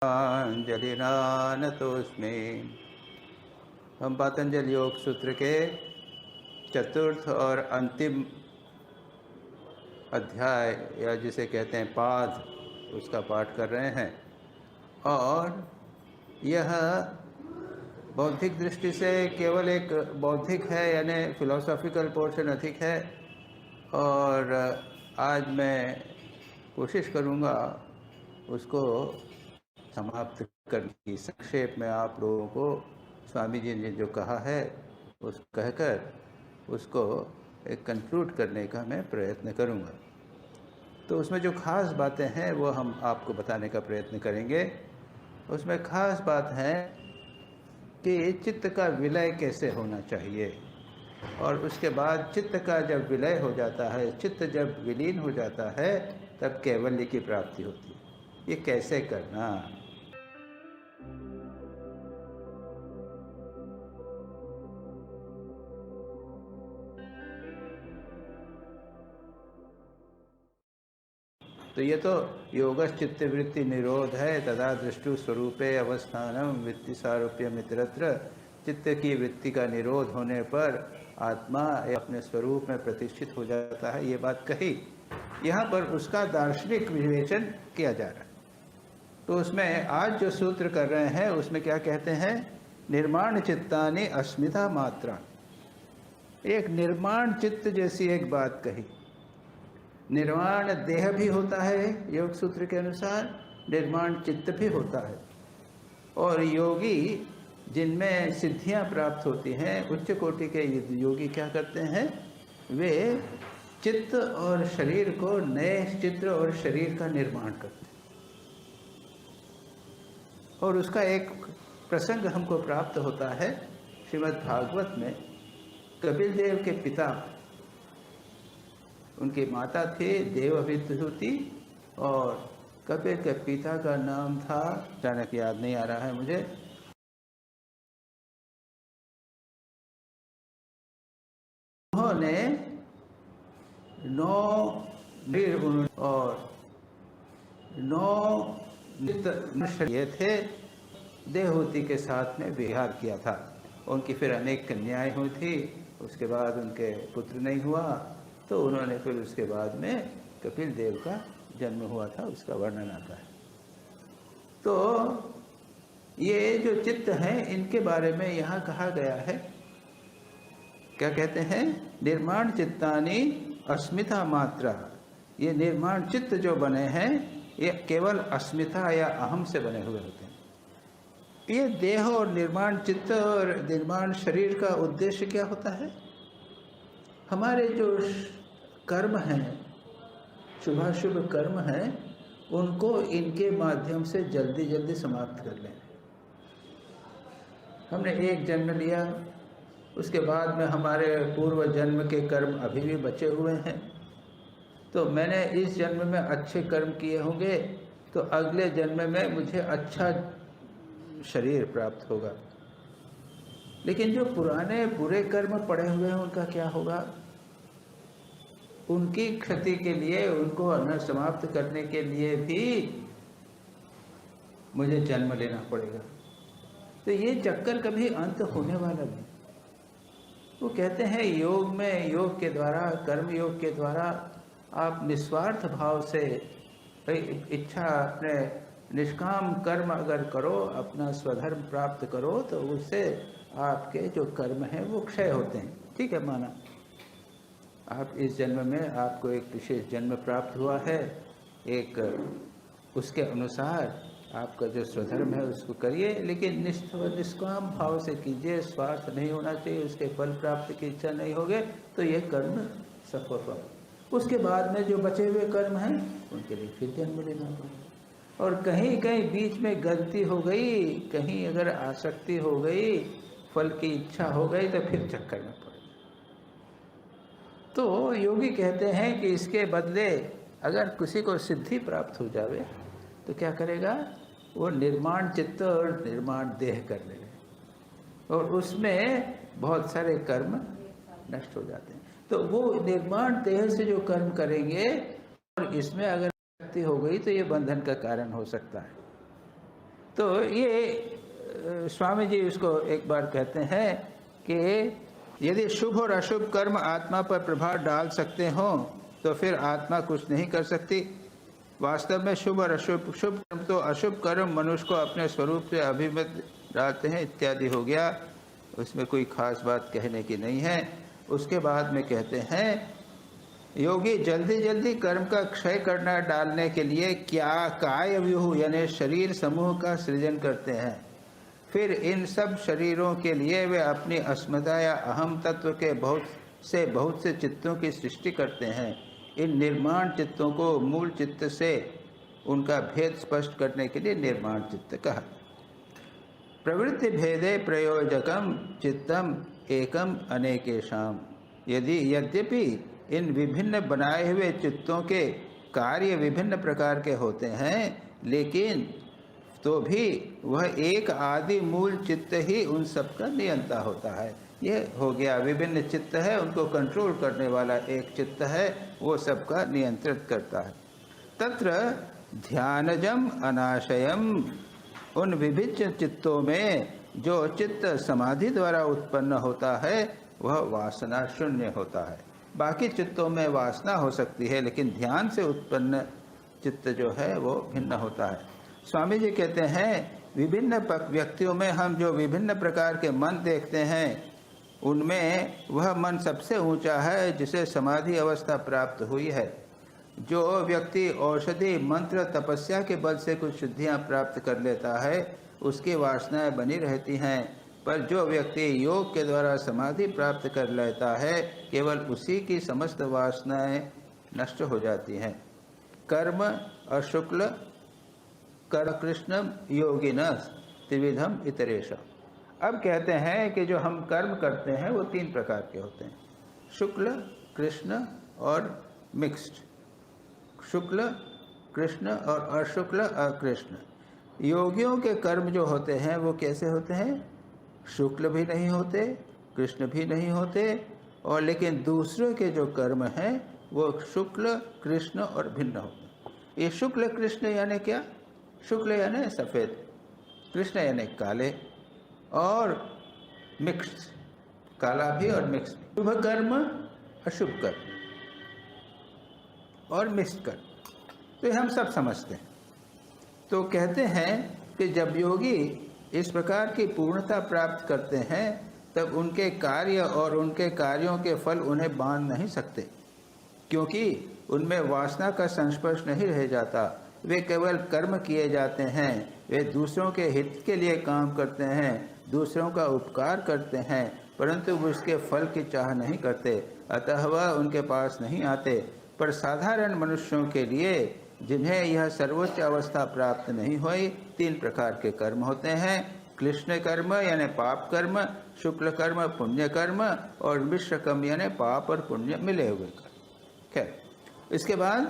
अंजलिनानतोस्मि। हम पातंजल योग सूत्र के चतुर्थ और अंतिम अध्याय या जिसे कहते हैं पाद, उसका पाठ कर रहे हैं। और यह बौद्धिक दृष्टि से केवल एक बौद्धिक है, यानी फिलोसॉफिकल पोर्शन अधिक है। और आज मैं कोशिश करूँगा उसको समाप्त करने की। संक्षेप में आप लोगों को स्वामी जी ने जो कहा है उस कहकर उसको एक कंक्लूड करने का मैं प्रयत्न करूँगा। तो उसमें जो खास बातें हैं वो हम आपको बताने का प्रयत्न करेंगे। उसमें खास बात है कि चित्त का विलय कैसे होना चाहिए, और उसके बाद चित्त का जब विलय हो जाता है, चित्त जब विलीन हो जाता है, तब कैवल्य की प्राप्ति होती है। ये कैसे करना। तो ये तो योगश्चित्त वृत्ति निरोध है। तदा दृष्टु स्वरूपे अवस्थानम वृत्ति सारूप्य मित्रत्र। चित्त की वृत्ति का निरोध होने पर आत्मा अपने स्वरूप में प्रतिष्ठित हो जाता है। ये बात कही। यहाँ पर उसका दार्शनिक विवेचन किया जा रहा है। तो उसमें आज जो सूत्र कर रहे हैं उसमें क्या कहते हैं, निर्माण चित्तानि अस्मिता मात्रा। एक निर्माण चित्त जैसी एक बात कही। निर्माण देह भी होता है योग सूत्र के अनुसार, निर्माण चित्त भी होता है। और योगी जिनमें सिद्धियां प्राप्त होती हैं, उच्च कोटि के योगी क्या करते हैं, वे चित्त और शरीर को नए चित्र और शरीर का निर्माण करते हैं। और उसका एक प्रसंग हमको प्राप्त होता है श्रीमद् भागवत में। कपिल देव के पिता, उनकी माता थे देवविद्युति, और कपिल के पिता का नाम था, अचानक याद नहीं आ रहा है मुझे। उन्होंने 9 और 9 ये थे, देवहूति के साथ में विहार किया था। उनकी फिर अनेक कन्याएं हुई थी। उसके बाद उनके पुत्र नहीं हुआ, तो उन्होंने फिर उसके बाद में कपिल देव का जन्म हुआ था, उसका वर्णन आता है। तो ये जो चित्त हैं, इनके बारे में यहाँ कहा गया है। क्या कहते हैं, निर्माण चित्तानि अस्मिता मात्रा। ये निर्माण चित्त जो बने हैं, ये केवल अस्मिता या अहम से बने हुए होते हैं। ये देह और निर्माण चित्त और निर्माण शरीर का उद्देश्य क्या होता है, हमारे जो कर्म हैं, शुभाशुभ कर्म हैं, उनको इनके माध्यम से जल्दी जल्दी समाप्त कर लें। हमने एक जन्म लिया, उसके बाद में हमारे पूर्व जन्म के कर्म अभी भी बचे हुए हैं। तो मैंने इस जन्म में अच्छे कर्म किए होंगे, तो अगले जन्म में मुझे अच्छा शरीर प्राप्त होगा। लेकिन जो पुराने बुरे कर्म पड़े हुए हैं, उनका क्या होगा। उनकी क्षति के लिए, उनको समाप्त करने के लिए भी मुझे जन्म लेना पड़ेगा। तो ये चक्कर कभी अंत होने वाला नहीं। वो कहते हैं योग में, योग के द्वारा, कर्म योग के द्वारा आप निस्वार्थ भाव से इच्छा, अपने निष्काम कर्म अगर करो, अपना स्वधर्म प्राप्त करो, तो उससे आपके जो कर्म हैं वो क्षय होते हैं। ठीक है, माना आप इस जन्म में आपको एक विशेष जन्म प्राप्त हुआ है, एक उसके अनुसार आपका जो स्वधर्म है उसको करिए, लेकिन निष्काम भाव से कीजिए, स्वार्थ नहीं होना चाहिए, उसके फल प्राप्ति की इच्छा नहीं होगे, तो ये कर्म सफल होगा। उसके बाद में जो बचे हुए कर्म हैं, उनके लिए फिर जन्म लेना पड़ेगा। और कहीं कहीं बीच में गलती हो गई, कहीं अगर आसक्ति हो गई, फल की इच्छा हो गई, तो फिर चक्कर में पड़ेगा। तो योगी कहते हैं कि इसके बदले अगर किसी को सिद्धि प्राप्त हो जावे, तो क्या करेगा, वो निर्माण चित्त और निर्माण देह कर लेगा, और उसमें बहुत सारे कर्म नष्ट हो जाते हैं। तो वो निर्माण देह से जो कर्म करेंगे, और इसमें अगर शक्ति हो गई, तो ये बंधन का कारण हो सकता है। तो ये स्वामी जी उसको एक बार कहते हैं कि यदि शुभ और अशुभ कर्म आत्मा पर प्रभाव डाल सकते हों तो फिर आत्मा कुछ नहीं कर सकती। वास्तव में शुभ और अशुभ, शुभ कर्म तो अशुभ कर्म मनुष्य को अपने स्वरूप से अभिमत डालते हैं इत्यादि हो गया, उसमें कोई खास बात कहने की नहीं है। उसके बाद में कहते हैं योगी जल्दी जल्दी कर्म का क्षय करना डालने के लिए क्या काय व्यूह यानी शरीर समूह का सृजन करते हैं। फिर इन सब शरीरों के लिए वे अपनी अस्मिता या अहम तत्व के बहुत से चित्तों की सृष्टि करते हैं। इन निर्माण चित्तों को मूल चित्त से उनका भेद स्पष्ट करने के लिए निर्माण चित्त कहा। प्रवृत्ति भेदे प्रयोजकम चित्तम एकम अनेकेशाम। यद्यपि इन विभिन्न बनाए हुए चित्तों के कार्य विभिन्न प्रकार के होते हैं, लेकिन तो भी वह एक आदि मूल चित्त ही उन सब का नियंता होता है। ये हो गया, विभिन्न चित्त है, उनको कंट्रोल करने वाला एक चित्त है, वो सबका नियंत्रित करता है। तत्र ध्यानजम अनाशयम। उन विभिन्न चित्तों में जो चित्त समाधि द्वारा उत्पन्न होता है वह वासना शून्य होता है। बाकी चित्तों में वासना हो सकती है, लेकिन ध्यान से उत्पन्न चित्त जो है वो भिन्न होता है। स्वामी जी कहते हैं विभिन्न व्यक्तियों में हम जो विभिन्न प्रकार के मन देखते हैं उनमें वह मन सबसे ऊंचा है जिसे समाधि अवस्था प्राप्त हुई है। जो व्यक्ति औषधि मंत्र तपस्या के बल से कुछ सिद्धियां प्राप्त कर लेता है उसकी वासनाएं बनी रहती हैं, पर जो व्यक्ति योग के द्वारा समाधि प्राप्त कर लेता है केवल उसी की समस्त वासनाएं नष्ट हो जाती हैं। कर्म अशुक्ल कर कृष्णम योगिनस त्रिविधम इतरेश। अब कहते हैं कि जो हम कर्म करते हैं वो 3 प्रकार के होते हैं, शुक्ल, कृष्ण और मिक्स्ड। शुक्ल, कृष्ण और अशुक्ल, अकृष्ण। योगियों के कर्म जो होते हैं वो कैसे होते हैं? शुक्ल भी नहीं होते, कृष्ण भी नहीं होते, और लेकिन दूसरों के जो कर्म हैं वो शुक्ल, कृष्ण और भिन्न होते हैं। ये शुक्ल कृष्ण यानी क्या? शुक्ल यानी सफ़ेद, कृष्ण यानी काले, और मिक्स, काला भी और मिक्स। शुभ कर्म, अशुभ कर्म और मिक्स्ड कर्म, तो हम सब समझते हैं। तो कहते हैं कि जब योगी इस प्रकार की पूर्णता प्राप्त करते हैं तब उनके कार्य और उनके कार्यों के फल उन्हें बांध नहीं सकते, क्योंकि उनमें वासना का संस्पर्श नहीं रह जाता। वे केवल कर्म किए जाते हैं, वे दूसरों के हित के लिए काम करते हैं, दूसरों का उपकार करते हैं, परंतु वो उसके फल की चाह नहीं करते, अतः वह उनके पास नहीं आते। पर साधारण मनुष्यों के लिए जिन्हें यह सर्वोच्च अवस्था प्राप्त नहीं हुई 3 प्रकार के कर्म होते हैं, कृष्ण कर्म यानी पाप कर्म, शुक्ल कर्म पुण्य कर्म, और मिश्र कर्म यानी पाप और पुण्य मिले हुए कर्म। खैर, इसके बाद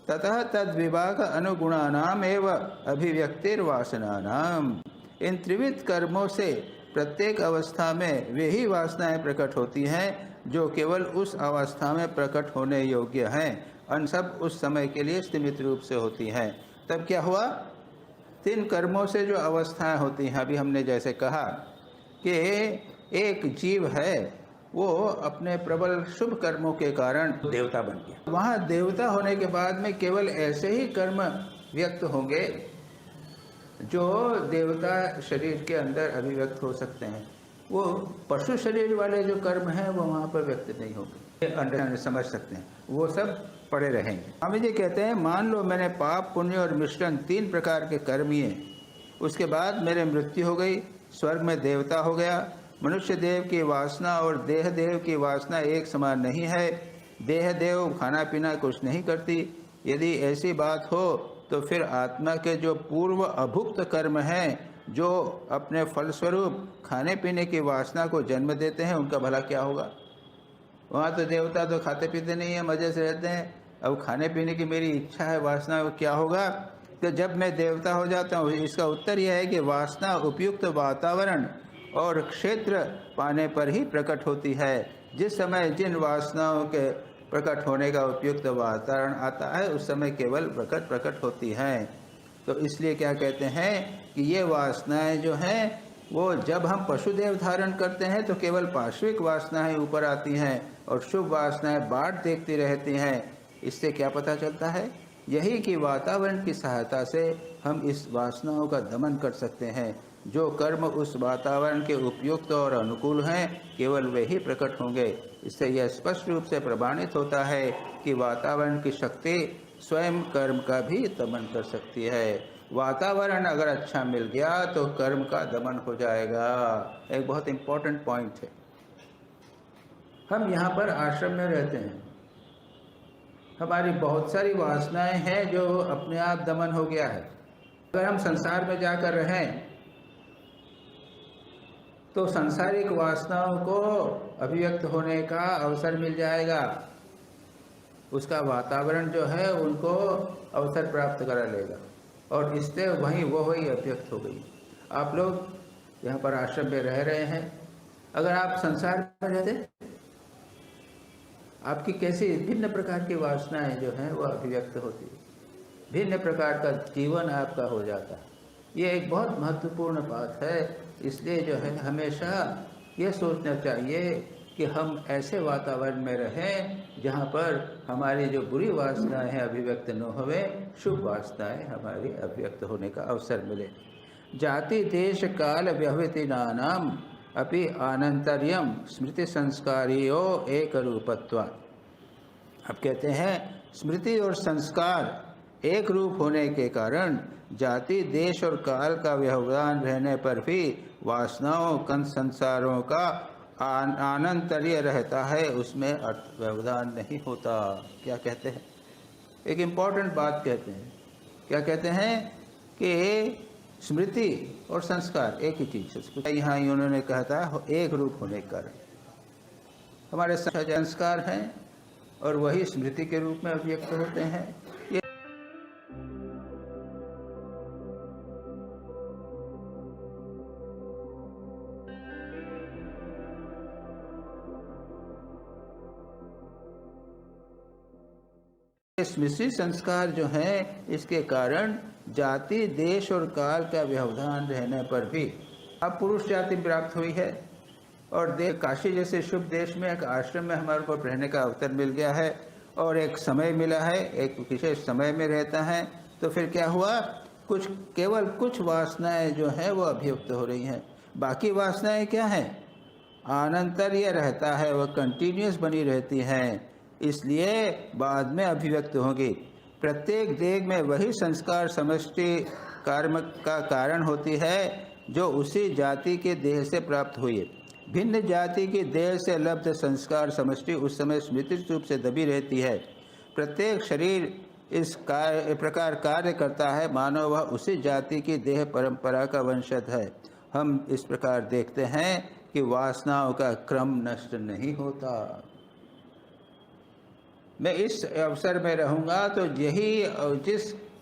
ततः तद विभाग अनुगुणानाम एवं अभिव्यक्तिर्वासनानाम। इन त्रिविध कर्मों से प्रत्येक अवस्था में वे ही वासनाएं प्रकट होती हैं जो केवल उस अवस्था में प्रकट होने योग्य हैं, अन सब उस समय के लिए सीमित रूप से होती हैं। तब क्या हुआ? 3 कर्मों से जो अवस्थाएं होती हैं, अभी हमने जैसे कहा कि एक जीव है वो अपने प्रबल शुभ कर्मों के कारण देवता बन गया। वहाँ देवता होने के बाद में केवल ऐसे ही कर्म व्यक्त होंगे जो देवता शरीर के अंदर अभिव्यक्त हो सकते हैं। वो पशु शरीर वाले जो कर्म हैं वो वहाँ पर व्यक्त नहीं होंगे, अंडर समझ सकते हैं, वो सब पड़े रहेंगे। स्वामी जी कहते हैं मान लो मैंने पाप पुण्य और मिश्रण 3 प्रकार के कर्म किए, उसके बाद मेरे मृत्यु हो गई, स्वर्ग में देवता हो गया। मनुष्य देव की वासना और देह देव की वासना एक समान नहीं है। देह देव खाना पीना कुछ नहीं करती। यदि ऐसी बात हो तो फिर आत्मा के जो पूर्व अभुक्त कर्म हैं जो अपने फलस्वरूप खाने पीने की वासना को जन्म देते हैं उनका भला क्या होगा? वहाँ तो देवता तो खाते पीते नहीं है, मज़े से रहते हैं। अब खाने पीने की मेरी इच्छा है, वासना, क्या होगा? तो जब मैं देवता हो जाता हूँ, इसका उत्तर यह है कि वासना उपयुक्त वातावरण और क्षेत्र पाने पर ही प्रकट होती है। जिस समय जिन वासनाओं के प्रकट होने का उपयुक्त वातावरण आता है उस समय केवल प्रकट होती हैं। तो इसलिए क्या कहते हैं कि ये वासनाएं जो हैं वो जब हम पशुदेव धारण करते हैं तो केवल पार्श्विक वासनाएं ऊपर आती हैं और शुभ वासनाएं बाट देखती रहती हैं। इससे क्या पता चलता है? यही कि वातावरण की सहायता से हम इस वासनाओं का दमन कर सकते हैं। जो कर्म उस वातावरण के उपयुक्त और अनुकूल हैं केवल वे ही प्रकट होंगे। इससे यह स्पष्ट रूप से प्रमाणित होता है कि वातावरण की शक्ति स्वयं कर्म का भी दमन कर सकती है। वातावरण अगर अच्छा मिल गया तो कर्म का दमन हो जाएगा। एक बहुत इम्पोर्टेंट पॉइंट है। हम यहाँ पर आश्रम में रहते हैं, हमारी बहुत सारी वासनाएं हैं जो अपने आप दमन हो गया है। अगर हम संसार में जाकर रहें तो सांसारिक वासनाओं को अभिव्यक्त होने का अवसर मिल जाएगा। उसका वातावरण जो है उनको अवसर प्राप्त करा लेगा और इससे वहीं वो ही अभिव्यक्त हो गई। आप लोग यहाँ पर आश्रम में रह रहे हैं, अगर आप संसार में रहते आपकी कैसी भिन्न प्रकार की वासनाएं जो हैं वो अभिव्यक्त होती है, भिन्न प्रकार का जीवन आपका हो जाता है। ये एक बहुत महत्वपूर्ण बात है। इसलिए जो है हमेशा ये सोचना चाहिए कि हम ऐसे वातावरण में रहें जहाँ पर हमारी जो बुरी वासनाएं हैं अभिव्यक्त न होवे, शुभ वासनाएं हमारी अभिव्यक्त होने का अवसर मिले। जाति देश काल व्यवहितीनानाम अपि आनंतर्यम स्मृति संस्कारियो एक रूपत्वात्। अब कहते हैं स्मृति और संस्कार एक रूप होने के कारण जाति देश और काल का व्यवधान रहने पर भी वासनाओं कंस संसारों का आनंतर्य रहता है, उसमें अर्थ व्यवधान नहीं होता। क्या कहते हैं? एक इम्पॉर्टेंट बात कहते हैं। क्या कहते हैं कि स्मृति और संस्कार एक ही चीज़ है। यहाँ उन्होंने कहा था एक रूप होने के कारण हमारे संस्कार हैं और वही स्मृति के रूप में अभिव्यक्त होते हैं। स्मृति संस्कार जो हैं इसके कारण जाति देश और काल का व्यवधान रहने पर भी अब पुरुष जाति प्राप्त हुई है और काशी जैसे शुभ देश में एक आश्रम में हमारे को रहने का अवसर मिल गया है और एक समय मिला है, एक विशेष समय में रहता है। तो फिर क्या हुआ? केवल कुछ वासनाएं जो हैं वो अभिव्यक्त हो रही हैं, बाकी वासनाएं क्या हैं? आनंतर्य रहता है, वह कंटिन्यूस बनी रहती हैं, इसलिए बाद में अभिव्यक्त होगी। प्रत्येक देह में वही संस्कार समष्टि कर्म का कारण होती है जो उसी जाति के देह से प्राप्त हुई है। भिन्न जाति की देह से लब्ध संस्कार समष्टि उस समय स्मृति रूप से दबी रहती है। प्रत्येक शरीर इस प्रकार कार्य करता है मानो वह उसी जाति की देह परंपरा का वंशज है। हम इस प्रकार देखते हैं कि वासनाओं का क्रम नष्ट नहीं होता। मैं इस अवसर में रहूँगा तो यही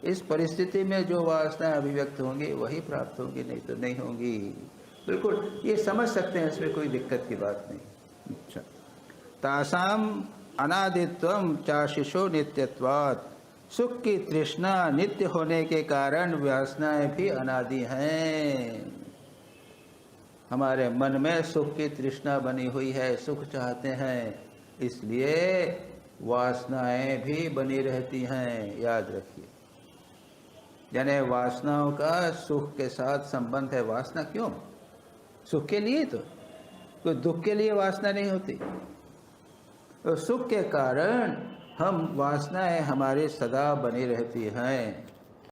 इस परिस्थिति में जो वासनाएं अभिव्यक्त होंगी वही प्राप्त होंगी, नहीं तो नहीं होंगी। बिल्कुल ये समझ सकते हैं, इसमें कोई दिक्कत की बात नहीं। अच्छा, तासाम अनादित्वम चाशिशो नित्यत्वात्। सुख की तृष्णा नित्य होने के कारण वासनाएं भी अनादि हैं। हमारे मन में सुख की तृष्णा बनी हुई है, सुख चाहते हैं, इसलिए वासनाएं भी बनी रहती हैं। याद रखिए, यानी वासनाओं का सुख के साथ संबंध है। वासना क्यों? सुख के लिए, तो कोई दुख के लिए वासना नहीं होती। तो सुख के कारण हम वासनाएं हमारी सदा बनी रहती हैं।